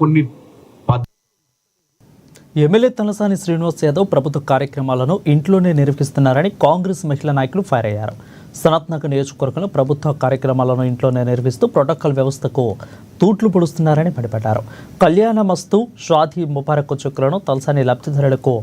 కొన్ని ఎమ్మెల్యే తలసాని శ్రీనివాస్ యాదవ్ ప్రభుత్వ కార్యక్రమాలను ఇంట్లోనే నిర్వహిస్తున్నారని కాంగ్రెస్ మహిళా నాయకులు ఫైర్ అయ్యారు. సనత్నగర్ నియోజకవర్గంలో ప్రభుత్వ కార్యక్రమాలను ఇంట్లోనే నిర్వహిస్తూ ప్రోటోకాల్ వ్యవస్థకు తూట్లు పొడుస్తున్నారని మండిపడ్డారు. కళ్యాణ మస్తు షాదీ ముబారక్ చెక్కులను తలసాని లబ్ధిదారులకు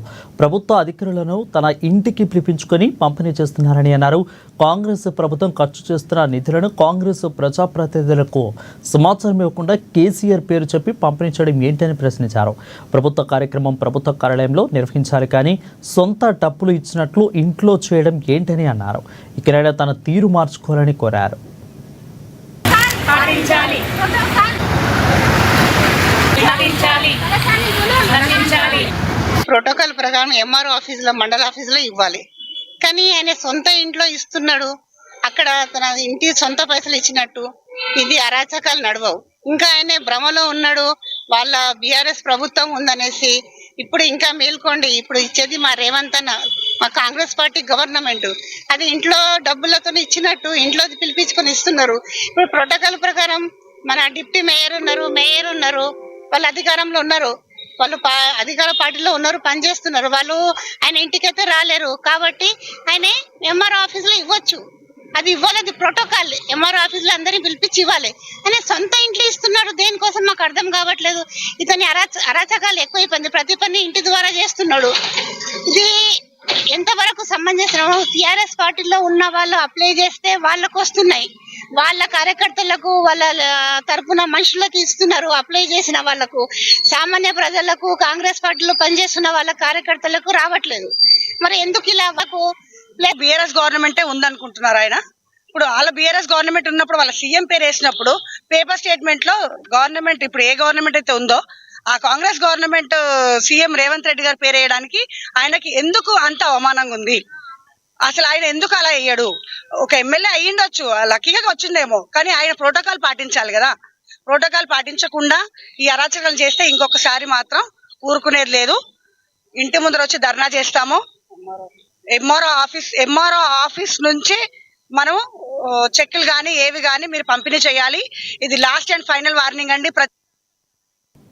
ప్రభుత్వ అధికారులను తన ఇంటికి పిలిపించుకొని పంపిణీ చేస్తున్నారని అన్నారు. కాంగ్రెస్ ప్రభుత్వం ఖర్చు చేస్తున్న నిధులను కాంగ్రెస్ ప్రజాప్రతినిధులకు సమాచారం ఇవ్వకుండా కేసీఆర్ పేరు చెప్పి పంపిణీ చేయడం ఏంటని ప్రశ్నించారు. ప్రభుత్వ కార్యక్రమం ప్రభుత్వ కార్యాలయంలో నిర్వహించాలి కానీ సొంత డబ్బులు ఇచ్చినట్లు ఇంట్లో చేయడం ఏంటని అన్నారు. ఇకనైనా తన తీరు మార్చుకోవాలని కోరారు. ప్రోటోకాల్ ప్రకారం ఎంఆర్ఓ ఆఫీసులో మండల ఆఫీసులో ఇవ్వాలి, కానీ ఆయన సొంత ఇంట్లో ఇస్తున్నాడు. అక్కడ తన ఇంటి సొంత పైసలు ఇచ్చినట్టు ఇది అరాచకాలు నడవవు. ఇంకా ఆయన భ్రమలో ఉన్నాడు, వాళ్ళ బీఆర్ఎస్ ప్రభుత్వం ఉందనేసి. ఇప్పుడు ఇంకా మేల్కోండి, ఇప్పుడు ఇచ్చేది మా రేవంత్ అన్న, మా కాంగ్రెస్ పార్టీ గవర్నమెంట్. అది ఇంట్లో డబ్బులతో ఇచ్చినట్టు ఇంట్లో పిలిపించుకొని ఇస్తున్నారు. ఇప్పుడు ప్రోటోకాల్ ప్రకారం మన డిప్యూటీ మేయర్ ఉన్నారు, వాళ్ళు అధికారంలో ఉన్నారు, వాళ్ళు అధికార పార్టీలో ఉన్నారు, పనిచేస్తున్నారు. వాళ్ళు ఆయన ఇంటికైతే రాలేరు కాబట్టి ఆయన ఎంఆర్ఓ ఆఫీసులో ఇవ్వచ్చు. అది ఇవ్వాలి, అది ప్రోటోకాల్. ఎంఆర్ఓ ఆఫీసులో అందరినీ పిలిపించి ఇవ్వాలి. ఆయన సొంత ఇంట్లో ఇస్తున్నాడు, దేనికోసం మాకు అర్థం కావట్లేదు. ఇతని అరాచకాలు ఎక్కువైపోయింది, ప్రతి పని ఇంటి ద్వారా చేస్తున్నాడు. ఇది ఎంతవరకు సమంజసం? టిఆర్ఎస్ పార్టీలో ఉన్న వాళ్ళు అప్లై చేస్తే వాళ్ళకు వస్తున్నాయి, వాళ్ళ కార్యకర్తలకు వాళ్ళ తరపున మనుషులకు ఇస్తున్నారు. అప్లై చేసిన వాళ్ళకు, సామాన్య ప్రజలకు, కాంగ్రెస్ పార్టీలో పనిచేస్తున్న వాళ్ళ కార్యకర్తలకు రావట్లేదు. మరి ఎందుకు ఇలా? బీఆర్ఎస్ గవర్నమెంటే ఉందనుకుంటున్నారు ఆయన. ఇప్పుడు వాళ్ళ బీఆర్ఎస్ గవర్నమెంట్ ఉన్నప్పుడు వాళ్ళ సీఎం పేరు వేసినప్పుడు పేపర్ స్టేట్మెంట్ లో గవర్నమెంట్ ఇప్పుడు ఏ గవర్నమెంట్ అయితే ఉందో ఆ కాంగ్రెస్ గవర్నమెంట్ సీఎం రేవంత్ రెడ్డి గారు పేరు వేయడానికి ఆయనకి ఎందుకు అంత అవమానంగా ఉంది? అసలు ఆయన ఎందుకు అలా వేయడు? ఒక ఎమ్మెల్యే అయ్యిండొచ్చు, లక్కీగా వచ్చిందేమో, కానీ ఆయన ప్రోటోకాల్ పాటించాలి కదా. ప్రోటోకాల్ పాటించకుండా ఈ అరాచకాలు చేస్తే ఇంకొకసారి మాత్రం ఊరుకునేది లేదు. ఇంటి ముందర వచ్చి ధర్నా చేస్తాము. ఎంఆర్ఓ ఆఫీస్ నుంచి మనం చెక్కులు కానీ ఏవి కానీ మీరు పంపిణీ చేయాలి. ఇది లాస్ట్ అండ్ ఫైనల్ వార్నింగ్ అండి.